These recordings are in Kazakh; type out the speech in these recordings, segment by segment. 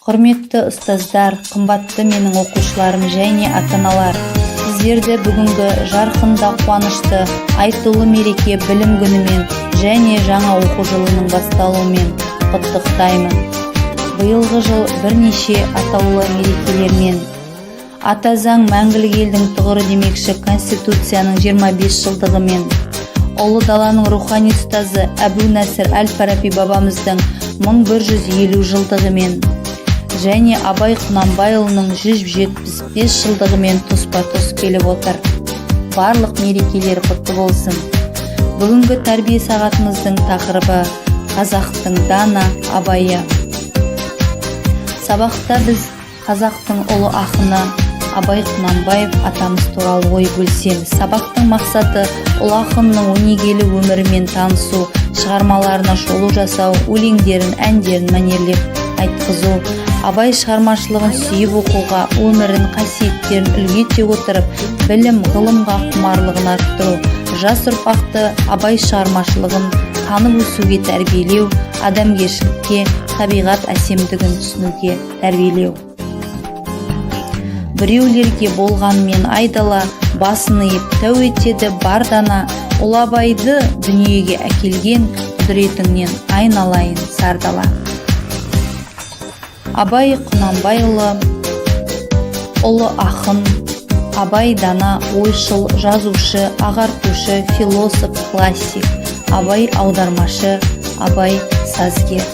Құрметті ұстаздар, қымбатты менің оқушыларым және ата-аналар, сіздерді бүгінгі жарқында қуанышты айтулы мереке білім күнімен және жаңа оқу жылының басталуымен құттықтаймын. Биылғы жыл бірнеше атаулы мерекелермен. Ата заң мәңгілік елдің тұғыры демекші Конституцияның 25 жылдығымен, ұлы даланың рухани ұстазы Әбу-Насыр әл-Фараби бабамыздың 1150 жылдығымен және Абай Құнанбайұлының 175 жылдығымен тұспа-тұс келіп отыр. Барлық мерекелер құтты болсын. Бүгінгі тәрбие сағатымыздың тақырыбы қазақтың дана Абайы. Сабақта біз қазақтың ұлы ақыны Абай Құнанбаев атамыз туралы ой бөлісеміз. Сабақтың мақсаты ұлы ақынның өнегелі өмірімен танысу, шығармаларына шолу жасау, өлеңдерін, әндерін мәнерлеп айтқызу, Абай шығармашылығын сүйіп оқуға, өмірін, қасиеттерін үлгі ете отырып, білім, ғылымға құмарлығын арттыру, жас ұрпақты Абай шығармашылығын танып өсуге тәрбиелеу, адамгершілікке, табиғат әсемдігін түсінуге тәрбиелеу. Біреулерге болғанмен айдала, басын иіп тәу етеді бар дана, ұлы Абайды дүниеге әкелген құдіретіңнен айналайын сардала. Абай Құнанбайұлы ұлы ақын, Абай дана, ойшыл, жазушы, ағартушы, философ, классик, Абай аудармашы, Абай сазгер.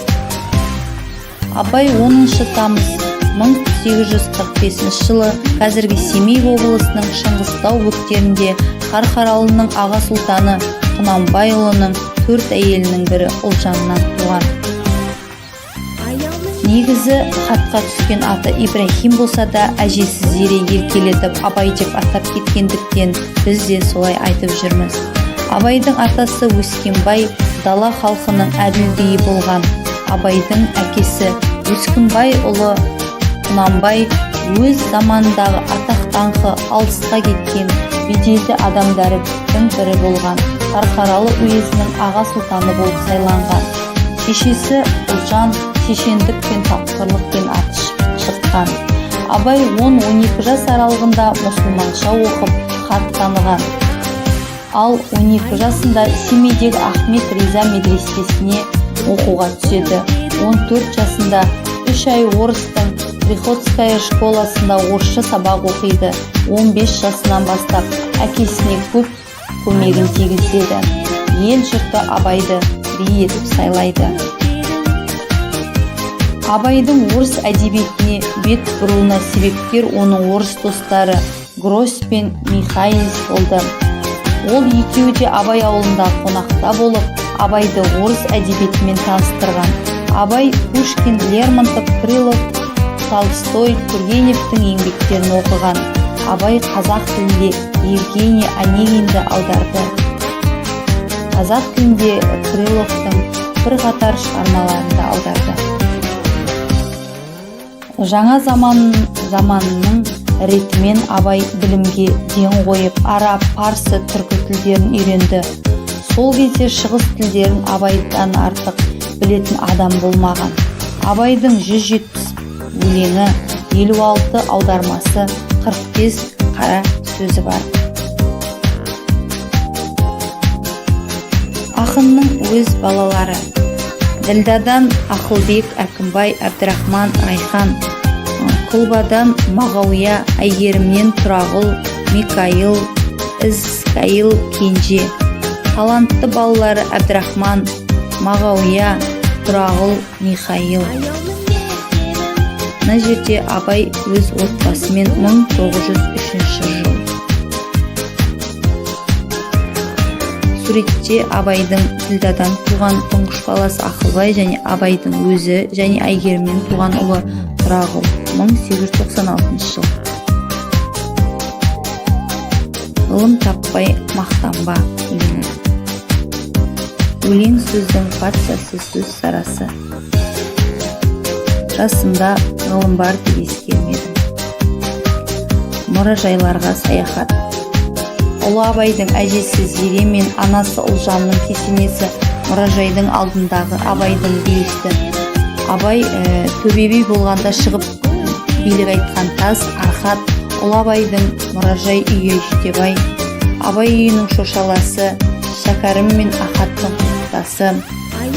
Абай 10 тамыз 1845 жылы қазіргі Семей облысының Шыңғыстау бөктерінде Қарқаралының аға сұлтаны Құнанбайұлының 4 әйелінің бірі Ұлжаннан туған. Негізі хатқа түскен аты Ибрахим болса да, әжесі Зере еркелетіп Абай деп атап кеткендіктен біз де солай айтып жүрміз. Абайдың атасы Өскенбай дала халқының әділдейі болған. Абайдың әкесі Өскенбай ұлы Құнанбай өз заманындағы атақ-даңқы алысқа кеткен беделді адамдардың бірі болған. Қарқаралы уезінің аға сұлтаны болып сайланған. Шешесі Ұлжан шешендік пен тапқырлықпен аты шыққан. Абай 10-12 жас аралығында мұсылманша оқып хат таныған. Ал 12 жасында Семейдегі Ахмет Риза медресесіне оқуға түседі. 14 жасында 3 ай орыстың Приходская школасында орысша сабақ оқиды. 15 жасынан бастап әкесіне көп көмегін тигізеді. Ел жұрты Абайды би етіп сайлайды. Абайдың орыс әдебиетіне бет бұруына себепкер оның орыс достары Грось пен Михайлис болды. Ол екеуі де Абай ауылында қонақта болып, Абайды орыс әдебиетімен таныстырған. Абай Пушкин, Лермонтов, Крылов, Толстой, Тургеневтің еңбектерін оқыған. Абай қазақ тілінде Евгений Онегинді аударды. Қазақ тілінде Крыловтың бірқатар шығармаларында аударды. Жаңа заманның ретімен Абай білімге ден қойып, араб, парсы, түркі тілдерін үйренді. Сол кезде шығыс тілдерін Абайдан артық білетін адам болмаған. Абайдың 170 өлеңі, 56 аудармасы, 45 қара сөзі бар. Ақынның өз балалары: Ділдадан Ақылбек, Әкімбай, Әбдірахман, Райхан, Құлбадан Мағауия, Әйгерімнен Тұрағұл, Микаил, Ізкаил, Кенже. Талантты балалары Әбдірахман, Мағауия, Тұрағұл, Михаил. Мына жерде Абай өз отбасымен 1903 жыл. Суретте Абайдың Ділдадан туған тұңғыш баласы Ақылбай және Абайдың өзі және Әйгерімнен туған ұлы Тұрағұл 1896 жыл. Ғылым таппай мақтанба өлеңі. Өлең сөздің патшасы, сөз сарасы. Жасымда ғылым бар деп ескермедім. Мұражайларға саяхат. Ұлы Абайдың әжесі Зере мен анасы Ұлжанның кесенесі мұражайдың алдындағы Абайдың бюсті. Абай төбе би болғанда шығып билік айтқан тас Архат, ұлы Абайдың мұражай үйі Жидебай, Абай үйінің шошаласы, Шәкәрім мен Ахаттың құлпытасы,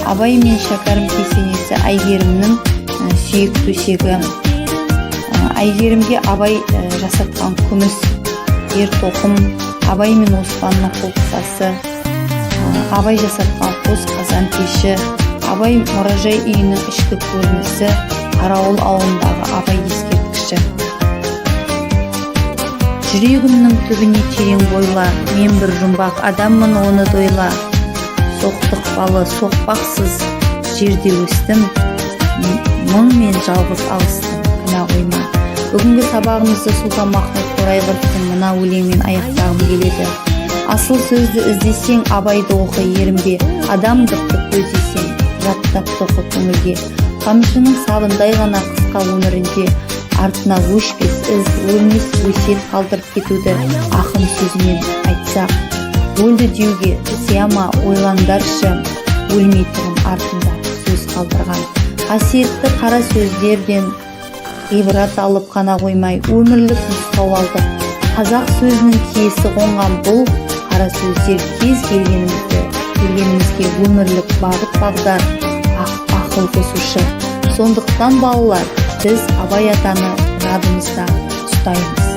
Абай мен Шәкәрім кесенесі, Әйгерімнің сүйек төсегі, Әйгерімге Абай жасатқан күміс ер тоқым, Абай мен Оспанның құлпытасы, Абай жасатқан қос қазан пеші, Абай мұражай үйінің ішкі көрінісі, Қарауыл ауылындағы Абай ескерткіші. Жүрегімнің түбіне терең бойла, мен бір жұмбақ адаммын, оны дойла. Соқтықпалы, соқпақсыз жерде өстім, мың мен жалғыз алыстым, кінә қойма. Бүгінгі сабағымызды Сұлтанмахмұт Торайғыровтың мына өлеңмен аяқтағым келеді. Асыл сөзді іздесең, Абайды оқы ерінбе, адамдықты көздесең, жаттап тоқы көңілге. Қамшының сабындай ғана қысқа өмірінде, артына өшпес із, өлмес өсиет қалдырып кетуді ақын сөзімен айтсақ. Өлді деуге сияма, ойлаңдаршы, өлмейтұғын артында сөз қалдырған. Қасиетті қара сөздерден ғибрат алып қана қоймай, өмірлік нұсқау алдық. Қазақ сөзінің киесі қонған бұл қара сөздер кез келгенімізге өмірлік бағыт-бағдар, ақыл қосушы. Сондықтан балалар, біз Абай атаны жадымызда ұстаймыз.